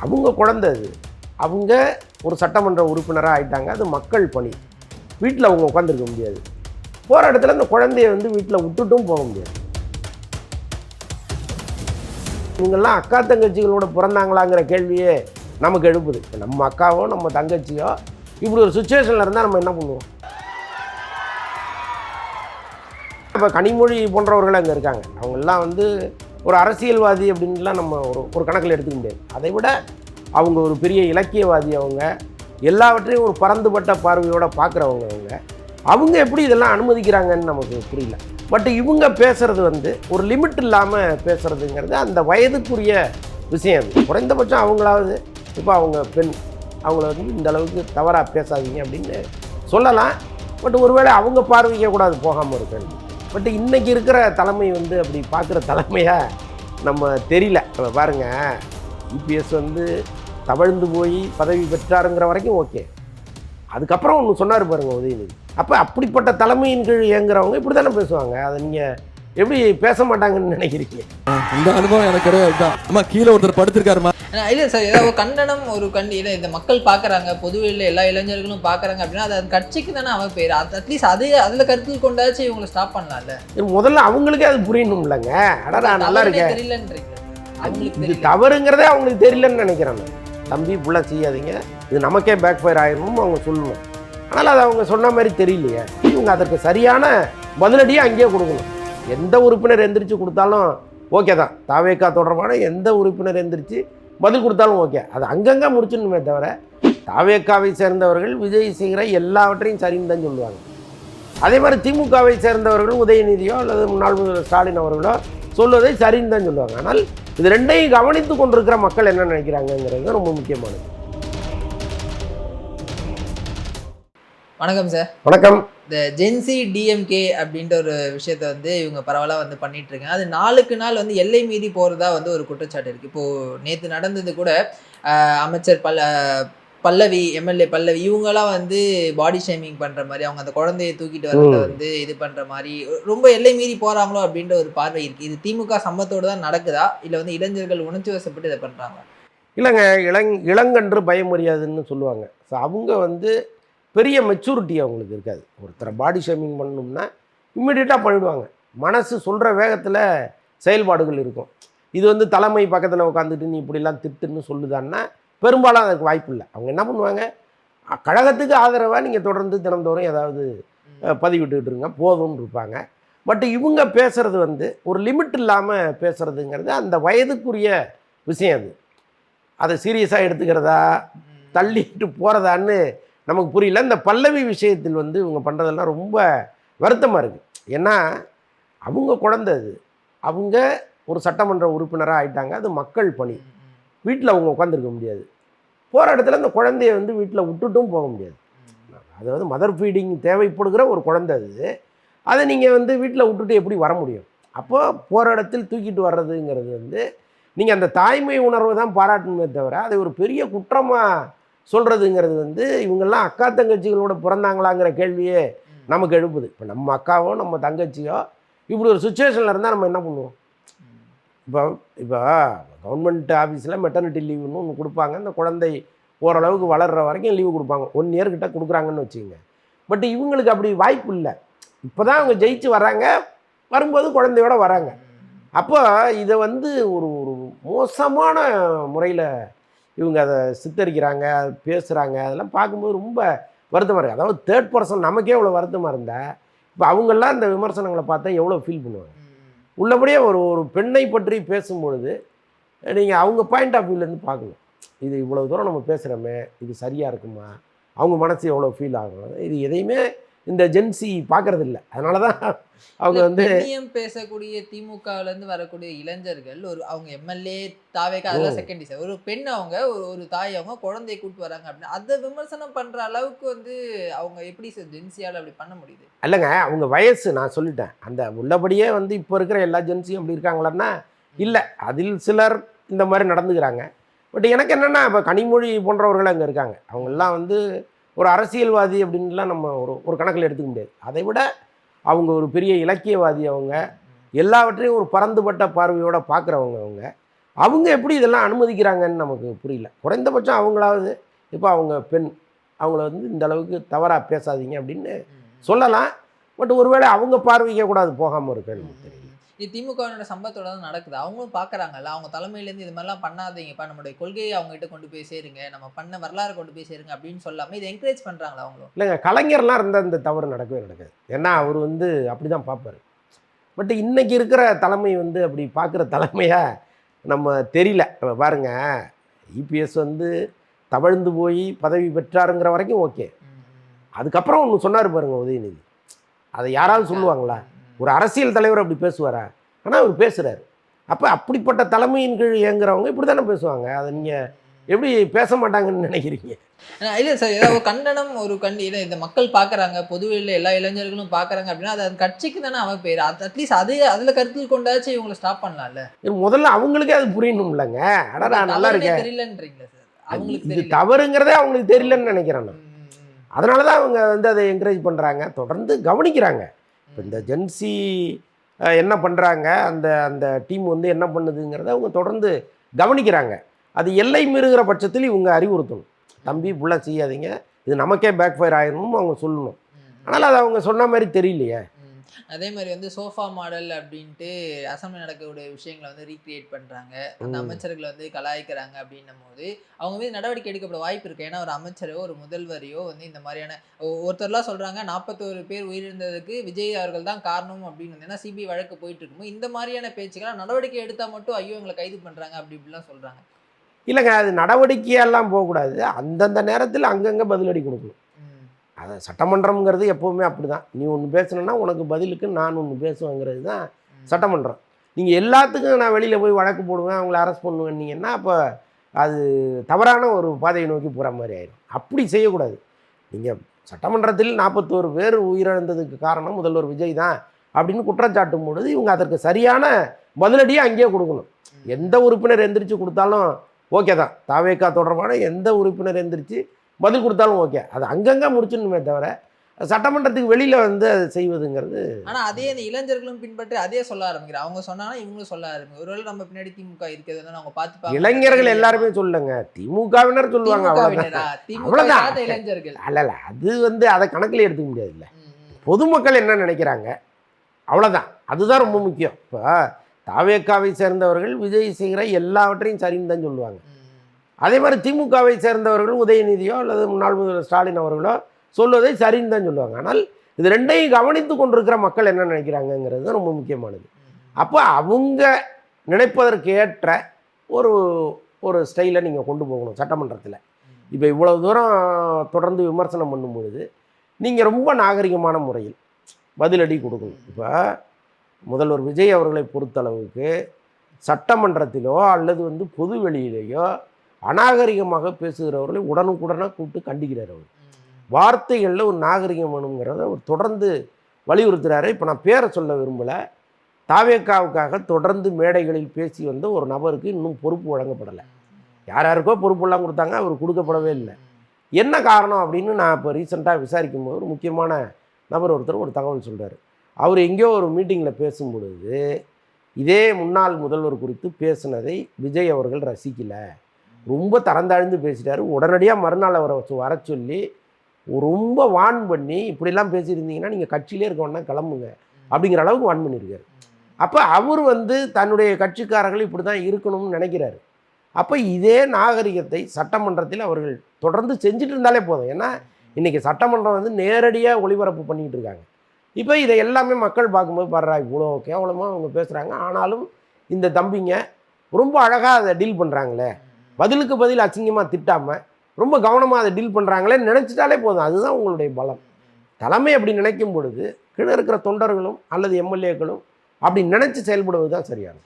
அவங்க குழந்தை அது. அவங்க ஒரு சட்டமன்ற உறுப்பினராக ஆயிட்டாங்க. அது மக்கள் பணி. வீட்டில் அவங்க உட்காந்துருக்க முடியாது. போகிற இடத்துல அந்த குழந்தைய வந்து வீட்டில் விட்டுட்டும் போக முடியாது. இவங்கெல்லாம் அக்கா தங்கச்சிகளோட பிறந்தாங்களாங்கிற கேள்வியே நமக்கு எழுப்புது. நம்ம அக்காவோ நம்ம தங்கச்சியோ இப்படி ஒரு சுச்சுவேஷனில் இருந்தால் நம்ம என்ன பண்ணுவோம்? இப்போ கனிமொழி போன்றவர்கள் அங்கே இருக்காங்க. அவங்கெல்லாம் வந்து ஒரு அரசியல்வாதி அப்படின்லாம் நம்ம ஒரு கணக்கில் எடுத்துக்க முடியாது. அதை விட அவங்க ஒரு பெரிய இலக்கியவாதி. அவங்க எல்லாவற்றையும் ஒரு பரந்துபட்ட பார்வையோடு பார்க்குறவங்க. அவங்க எப்படி இதெல்லாம் அனுமதிக்கிறாங்கன்னு நமக்கு புரியல. பட் இவங்க பேசுகிறது வந்து ஒரு லிமிட் இல்லாமல் பேசுகிறதுங்கிறது அந்த வயதுக்குரிய விஷயம். அது குறைந்தபட்சம் அவங்களாவது இப்போ அவங்க பெண், அவங்கள வந்து இந்த அளவுக்கு தவறாக பேசாதீங்க அப்படின்னு சொல்லலாம். பட் ஒருவேளை அவங்க பார்வைக்க கூட அது போகாமல் இருக்கணும். பட் இன்றைக்கி இருக்கிற தலைமை வந்து அப்படி பார்க்குற தலைமையாக நம்ம தெரியல. பாருங்கள், இபிஎஸ் வந்து தவழ்ந்து போய் பதவி பெற்றாருங்கிற வரைக்கும் ஓகே. அதுக்கப்புறம் ஒன்று சொன்னார் பாருங்கள் உதயநிதி. அப்போ அப்படிப்பட்ட தலைமையின் கீழ் இயங்குறவங்க இப்படி தானே பேசுவாங்க. அதை நீங்கள் எப்படி பேச மாட்டாங்கன்னு நினைக்கிறீங்க? இந்த அனுபவம் எனக்கு கிடையாது தான். அம்மா கீழே ஒருத்தர் படுத்திருக்காருமா. இல்லை சார், ஏதாவது ஒரு கண்டனம் ஒரு இல்லை இந்த மக்கள் பார்க்குறாங்க, பொதுவெளியில் எல்லா இளைஞர்களும் பார்க்குறாங்க அப்படின்னா அது கட்சிக்கு தானே அவன் பேர். அட்லீஸ்ட் அதில் கருத்தில் கொண்டாச்சும் இவங்களை ஸ்டாப் பண்ணலாம்ல. முதல்ல அவங்களுக்கே அது புரியணும் இல்லைங்க. அடடா நல்லா இருக்கேன் தெரியலன்றீங்க. இது தவறுங்கிறதே அவங்களுக்கு தெரியலன்னு நினைக்கிறேன். தம்பி புள்ள செய்யாதீங்க, இது நமக்கே பேக் ஃபயர் ஆயிடணும்னு அவங்க சொல்லணும். ஆனால் அது அவங்க சொன்ன மாதிரி தெரியலையே. இவங்க அதற்கு சரியான பதிலடியை அங்கேயே கொடுக்கணும். எந்த உறுப்பினர் எந்திரிச்சு கொடுத்தாலும் ஓகே தான். தாவேக்கா தொடர்பான எந்த உறுப்பினர் எந்திரிச்சு பதில் கொடுத்தாலும் ஓகே. அது அங்கங்கே முடிச்சிடணுமே தவிர தாவேக்காவை சேர்ந்தவர்கள் விஜய் செய்கிற எல்லாவற்றையும் சரின்னு தான் சொல்லுவாங்க. அதே மாதிரி திமுகவை சேர்ந்தவர்கள் உதயநிதியோ அல்லது முன்னாள் ஸ்டாலின் அவர்களோ சொல்வதை சரின்னு தான் சொல்லுவாங்க. ஆனால் இது ரெண்டையும் கவனித்து கொண்டிருக்கிற மக்கள் என்ன நினைக்கிறாங்கங்கிறது ரொம்ப முக்கியமானது. வணக்கம் சார். வணக்கம். இந்த ஜென்சி டிஎம்கே அப்படின்ற ஒரு விஷயத்த வந்து இவங்க பரவலாக வந்து பண்ணிட்டு இருக்காங்க. அது நாளுக்கு நாள் வந்து எல்லை மீறி போகிறதா வந்து ஒரு குற்றச்சாட்டு இருக்குது. இப்போது நேற்று நடந்தது கூட அமைச்சர் பல்லவி, எம்எல்ஏ பல்லவி இவங்கெல்லாம் வந்து பாடி ஷேமிங் பண்ணுற மாதிரி, அவங்க அந்த குழந்தையை தூக்கிட்டு வரதை வந்து இது பண்ணுற மாதிரி ரொம்ப எல்லை மீறி போகிறாங்களோ அப்படின்ற ஒரு பார்வை இருக்குது. இது திமுக சம்பத்தோடு தான் நடக்குதா, இல்லை வந்து இளைஞர்கள் உணர்ச்சி வசப்பட்டு இதை பண்ணுறாங்க? இல்லைங்க, இளங்கன்று பயமறியாதுன்னு சொல்லுவாங்க. ஸோ அவங்க வந்து பெரிய மெச்சூரிட்டி அவங்களுக்கு இருக்காது. ஒருத்தரை பாடி ஷேமிங் பண்ணணும்னா இம்மிடியட்டாக பண்ணிவிடுவாங்க. மனசு சொல்கிற வேகத்தில் செயல்பாடுகள் இருக்கும். இது வந்து தலைமை பக்கத்தில் உட்காந்துட்டு நீ இப்படிலாம் திட்டுன்னு சொல்லுதான்னா பெரும்பாலும் அதுக்கு வாய்ப்பு இல்லை. அவங்க என்ன பண்ணுவாங்க, கழகத்துக்கு ஆதரவாக நீங்கள் தொடர்ந்து தினந்தோறும் ஏதாவது பதிவிட்டுக்கிட்டு இருங்க போதும்னு இருப்பாங்க. பட் இவங்க பேசுகிறது வந்து ஒரு லிமிட் இல்லாமல் பேசுகிறதுங்கிறது அந்த வயதுக்குரிய விஷயம். அது அதை சீரியஸாக எடுத்துக்கிறதா தள்ளிட்டு போகிறதான்னு நமக்கு புரியல. இந்த பல்லவி விஷயத்தில் வந்து இவங்க பண்ணுறதெல்லாம் ரொம்ப வருத்தமாக இருக்குது. ஏன்னா அவங்க குழந்தை அது. அவங்க ஒரு சட்டமன்ற உறுப்பினராக ஆயிட்டாங்க. அது மக்கள் பணி. வீட்டில் அவங்க உட்காந்துருக்க முடியாது. போகிற இடத்துல அந்த குழந்தைய வந்து வீட்டில் விட்டுட்டும் போக முடியாது. அதாவது மதர் ஃபீடிங் தேவைப்படுகிற ஒரு குழந்தை அது. அதை நீங்கள் வந்து வீட்டில் விட்டுட்டு எப்படி வர முடியும்? அப்போ போகிற இடத்தில் தூக்கிட்டு வர்றதுங்கிறது வந்து நீங்கள் அந்த தாய்மை உணர்வை தான் பாராட்டணுமே தவிர அதை ஒரு பெரிய குற்றமாக சொல்கிறதுங்கிறது வந்து இவங்கெல்லாம் அக்கா தங்கச்சிகளோட பிறந்தாங்களாங்கிற கேள்வியே நமக்கு எழுப்புது. இப்போ நம்ம அக்காவோ நம்ம தங்கச்சியோ இப்படி ஒரு சுச்சுவேஷனில் இருந்தால் நம்ம என்ன பண்ணுவோம்? இப்போ கவர்மெண்ட் ஆஃபீஸில் மெட்டர்னிட்டி லீவுன்னு ஒன்று கொடுப்பாங்க. அந்த குழந்தை ஓரளவுக்கு வளர்கிற வரைக்கும் லீவு கொடுப்பாங்க. 1 இயர் கிட்ட கொடுக்குறாங்கன்னு வச்சுக்கோங்க. பட் இவங்களுக்கு அப்படி வாய்ப்பு இல்லை. இப்போ தான் அவங்க ஜெயிச்சு வராங்க, வரும்போது குழந்தையோடு வராங்க. அப்போ இதை வந்து ஒரு மோசமான முறையில் இவங்க அதை சித்தரிக்கிறாங்க, அது பேசுகிறாங்க. அதெல்லாம் பார்க்கும்போது ரொம்ப வருத்தமாக இருக்குது. அதாவது தேர்ட் பர்சன் நமக்கே எவ்வளோ வருத்தமாக இருந்தால் இப்போ அவங்கெல்லாம் இந்த விமர்சனங்களை பார்த்தா எவ்வளோ ஃபீல் பண்ணுவாங்க. உள்ளபடியே ஒரு பெண்ணை பற்றி பேசும்பொழுது நீங்கள் அவங்க பாயிண்ட் ஆஃப் வியூலேருந்து பார்க்கணும். இது இவ்வளோ தூரம் நம்ம பேசுகிறோமே, இது சரியாக இருக்குமா, அவங்க மனசு எவ்வளோ ஃபீல் ஆகும், இது எதையுமே இந்த ஜென்சி பார்க்கறது இல்லை. அதனால தான் அவங்க வந்து பேசக்கூடிய திமுகவிலேருந்து வரக்கூடிய இளைஞர்கள் அவங்க எம்எல்ஏ தாவேக்கா அதெல்லாம் செகண்டரி சார். ஒரு பெண் அவங்க ஒரு தாய் அவங்க குழந்தையை கூப்பிட்டு வராங்க அப்படின்னு அதை விமர்சனம் பண்ணுற அளவுக்கு வந்து அவங்க எப்படி சார் ஜென்சியால் அப்படி பண்ண முடியுது? இல்லைங்க, அவங்க வயசு நான் சொல்லிட்டேன். அந்த உள்ளபடியே வந்து இப்போ இருக்கிற எல்லா ஜென்சியும் அப்படி இருக்காங்களான்னா இல்லை. அதில் சிலர் இந்த மாதிரி நடந்துக்கிறாங்க. பட் எனக்கு என்னென்னா இப்போ கனிமொழி போன்றவர்கள் அங்கே இருக்காங்க. அவங்கெல்லாம் வந்து ஒரு அரசியல்வாதி அப்படின்லாம் நம்ம ஒரு கணக்கில் எடுத்துக்க முடியாது. அதை விட அவங்க ஒரு பெரிய இலக்கியவாதி. அவங்க எல்லாவற்றையும் ஒரு பரந்துபட்ட பார்வையோடு பார்க்குறவங்க. அவங்க எப்படி இதெல்லாம் அனுமதிக்கிறாங்கன்னு நமக்கு புரியல. குறைந்தபட்சம் அவங்களாவது இப்போ அவங்க பெண், அவங்கள வந்து இந்த அளவுக்கு தவறாக பேசாதீங்க அப்படின்னு சொல்லலாம். பட் ஒருவேளை அவங்க பார்வைக்க கூட அது போகாமல் இருக்குன்னு எனக்கு தெரியல. இது திமுகவோட சம்பவத்தோட தான் நடக்குது. அவங்களும் பார்க்குறாங்கல்ல, அவங்க தலைமையிலேருந்து இது மாதிரிலாம் பண்ணாதீங்கப்பா, நம்மளுடைய கொள்கையை அவங்ககிட்ட கொண்டு போய் சேருங்க, நம்ம பண்ண வரலாறு கொண்டு போய் சேருங்க அப்படின்னு சொல்லாமல் இதை என்கரேஜ் பண்ணுறாங்களா அவங்களும்? இல்லைங்க, கலைஞர்லாம் இருந்தால் இந்த தவறு நடக்கவே நடக்காது. ஏன்னா அவர் வந்து அப்படி தான் பார்ப்பார். பட் இன்னைக்கு இருக்கிற தலைமை வந்து அப்படி பார்க்குற தலைமையாக நம்ம தெரியல. நம்ம பாருங்க, இபிஎஸ் வந்து தவழ்ந்து போய் பதவி பெற்றாருங்கிற வரைக்கும் ஓகே. அதுக்கப்புறம் ஒன்று சொன்னார் பாருங்க உதயநிதி, அதை யாராவது சொல்லுவாங்களா? ஒரு அரசியல் தலைவர் அப்படி பேசுவாரா? ஆனால் அவர் பேசுகிறாரு. அப்போ அப்படிப்பட்ட தலைமையின் கீழ் இயங்குறவங்க இப்படி தானே பேசுவாங்க. அதை நீங்கள் எப்படி பேச மாட்டாங்கன்னு நினைக்கிறீங்க? இல்லை சார், ஏதாவது கண்டனம் ஒரு இல்லை இந்த மக்கள் பார்க்குறாங்க, பொதுவெளியில் எல்லா இளைஞர்களும் பார்க்குறாங்க அப்படின்னா அது அந்த கட்சிக்கு தானே அவன் பேர். அட்லீஸ்ட் அது அதில் கருத்தில் கொண்டாச்சும் இவங்களை ஸ்டாப் பண்ணலாம்ல. முதல்ல அவங்களுக்கே அது புரியணும் இல்லைங்க. அடடா நல்லா இருக்கேன் தெரியலன்றீங்களா சார்? அவங்களுக்கு இது தவறுங்கிறதே அவங்களுக்கு தெரியலன்னு நினைக்கிறேன் நான். அதனால தான் அவங்க வந்து அதை என்கரேஜ் பண்ணுறாங்க, தொடர்ந்து கவனிக்கிறாங்க. இப்போ இந்த ஜென்சி என்ன பண்ணுறாங்க, அந்த அந்த டீம் வந்து என்ன பண்ணுதுங்கிறத அவங்க தொடர்ந்து கவனிக்கிறாங்க. அது எல்லை மீறுகிற பட்சத்தில் இவங்க அறிவுறுத்தணும், தம்பி இப்படிலாம் செய்யாதீங்க, இது நமக்கே பேக் ஃபயர் ஆயிடணும்னு அவங்க சொல்லணும். ஆனால் அது அவங்க சொன்ன மாதிரி தெரியலையே. அதே மாதிரி வந்து சோஃபா மாடல் அப்படின்ட்டு அசம்பிளி நடக்கக்கூடிய விஷயங்களை வந்து ரீக்ரியேட் பண்ணுறாங்க, அந்த அமைச்சர்களை வந்து கலாய்க்கிறாங்க அப்படின்னும் போது அவங்க மீது நடவடிக்கை எடுக்கப்பட வாய்ப்பு இருக்குது. ஏன்னா ஒரு அமைச்சரோ ஒரு முதல்வரையோ வந்து இந்த மாதிரியான ஒருத்தர்லாம் சொல்கிறாங்க 41 பேர் உயிரிழந்ததுக்கு விஜய் அவர்கள் தான் காரணம் அப்படின்னு. ஏன்னா சிபிஐ வழக்கு போயிட்டு இருக்கும்போது இந்த மாதிரியான பேச்சுக்கெல்லாம் நடவடிக்கை எடுத்தால் மட்டும் ஐயோ எங்களை கைது பண்ணுறாங்க அப்படி இப்படிலாம் சொல்கிறாங்க. இல்லைங்க, அது நடவடிக்கையெல்லாம் போகக்கூடாது, அந்தந்த நேரத்தில் அங்கங்கே பதிலடி கொடுக்கணும். அதை சட்டமன்றம்ங்கிறது எப்போவுமே அப்படி தான். நீ ஒன்று பேசணுன்னா உனக்கு பதிலுக்கு நான் ஒன்று பேசுவேங்கிறது தான் சட்டமன்றம். நீங்கள் எல்லாத்துக்கும் நான் வெளியில் போய் வழக்கு போடுவேன், அவங்கள அரெஸ்ட் பண்ணுவேன்னீங்கன்னா அப்போ அது தவறான ஒரு பாதையை நோக்கி போகிற மாதிரி ஆயிடும். அப்படி செய்யக்கூடாது. நீங்கள் சட்டமன்றத்தில் 41 பேர் உயிரிழந்ததுக்கு காரணம் முதல்வர் விஜய் தான் அப்படின்னு குற்றச்சாட்டும் பொழுது இவங்க அதற்கு சரியான பதிலடியை அங்கேயே கொடுக்கணும். எந்த உறுப்பினர் எந்திரிச்சு கொடுத்தாலும் ஓகே தான். தாவேகா தொடர்பான எந்த உறுப்பினர் எந்திரிச்சு பதில் கொடுத்தாலும் ஓகே. அது அங்கங்கே முடிச்சிடணுமே தவிர சட்டமன்றத்துக்கு வெளியில் வந்து அதை செய்வதுங்கிறது. ஆனால் அதே அந்த இளைஞர்களும் பின்பற்றி அதே சொல்ல ஆரம்பிக்கிறாங்க. அவங்க சொன்னாங்கன்னா இவங்களும் சொல்ல ஆரம்பிக்கும். ஒருவேளை நம்ம பின்னாடி திமுக இருக்கிறது அவங்க பார்த்து இளைஞர்கள் எல்லாருமே சொல்லுங்க, திமுகவினர் சொல்லுவாங்க, அவ்வளோதான். இளைஞர்கள் அல்ல அது வந்து அதை கணக்கில் எடுத்துக்க முடியாது. இல்லை, பொதுமக்கள் என்ன நினைக்கிறாங்க அவ்வளோதான், அதுதான் ரொம்ப முக்கியம். இப்போ தாவேக்காவை சேர்ந்தவர்கள் விஜய் செய்கிற எல்லாவற்றையும் சரின்னு தான் சொல்லுவாங்க. அதே மாதிரி திமுகவை சேர்ந்தவர்கள் உதயநிதியோ அல்லது முன்னாள் முதல்வர் ஸ்டாலின் அவர்களோ சொல்வதை சரின்னு தான் சொல்லுவாங்க. ஆனால் இது ரெண்டையும் கவனித்து கொண்டிருக்கிற மக்கள் என்ன நினைக்கிறாங்கங்கிறது தான் ரொம்ப முக்கியமானது. அப்போ அவங்க நினைப்பதற்கு ஏற்ற ஒரு ஒரு ஸ்டைலை நீங்கள் கொண்டு போகணும் சட்டமன்றத்தில். இப்போ இவ்வளோ தூரம் தொடர்ந்து விமர்சனம் பண்ணும்பொழுது நீங்கள் ரொம்ப நாகரிகமான முறையில் பதிலடி கொடுக்கணும். இப்போ முதல்வர் விஜய் அவர்களை பொறுத்தளவுக்கு சட்டமன்றத்திலோ அல்லது வந்து பொது வெளியிலேயோ அநாகரிகமாக பேசுகிறவர்களை உடனுக்குடனாக கூப்பிட்டு கண்டிக்கிறார். அவர் வார்த்தைகளில் ஒரு நாகரிகம் வேணுங்கிறத அவர் தொடர்ந்து வலியுறுத்துகிறாரு. இப்போ நான் பேரை சொல்ல விரும்பலை, தாவேக்காவுக்காக தொடர்ந்து மேடைகளில் பேசி வந்த ஒரு நபருக்கு இன்னும் பொறுப்பு வழங்கப்படலை. யாருக்கோ பொறுப்பெல்லாம் கொடுத்தாங்க, அவர் கொடுக்கப்படவே இல்லை. என்ன காரணம் அப்படின்னு நான் இப்போ ரீசெண்டாக விசாரிக்கும் போது ஒரு முக்கியமான நபர் ஒருத்தர் ஒரு தகவல் சொல்கிறார். அவர் எங்கேயோ ஒரு மீட்டிங்கில் பேசும் பொழுது இதே முன்னாள் முதல்வர் குறித்து பேசினதை விஜய் அவர்கள் ரசிக்கலை, ரொம்ப தரந்தாழ்ந்து பேசிட்டாரு. உடனடியாக மறுநாள் அவரை வர சொல்லி ரொம்ப வான் பண்ணி இப்படிலாம் பேசியிருந்தீங்கன்னா நீங்கள் கட்சியிலே இருக்க வேணா கிளம்புங்க அப்படிங்கிற அளவுக்கு வான் பண்ணியிருக்காரு. அப்போ அவர் வந்து தன்னுடைய கட்சிக்காரர்கள் இப்படி தான் இருக்கணும்னு நினைக்கிறாரு. அப்போ இதே நாகரிகத்தை சட்டமன்றத்தில் அவர்கள் தொடர்ந்து செஞ்சுட்டு இருந்தாலே போதும். ஏன்னா இன்றைக்கி சட்டமன்றம் வந்து நேரடியாக ஒளிபரப்பு பண்ணிகிட்டு இருக்காங்க. இப்போ இதை எல்லாமே மக்கள் பார்க்கும்போது பாடுறா இவ்வளோ கேவலமாக அவங்க பேசுகிறாங்க, ஆனாலும் இந்த தம்பிங்க ரொம்ப அழகாக அதை டீல் பண்ணுறாங்களே, பதிலுக்கு பதில் அசிங்கமாக திட்டாமல் ரொம்ப கவனமாக அதை டீல் பண்ணுறாங்களேன்னு நினச்சிட்டாலே போதும். அதுதான் உங்களுடைய பலம். தலைமை அப்படி நினைக்கும் பொழுது கீழே இருக்கிற தொண்டர்களும் அல்லது எம்எல்ஏக்களும் அப்படி நினச்சி செயல்படுவது தான் சரியானது.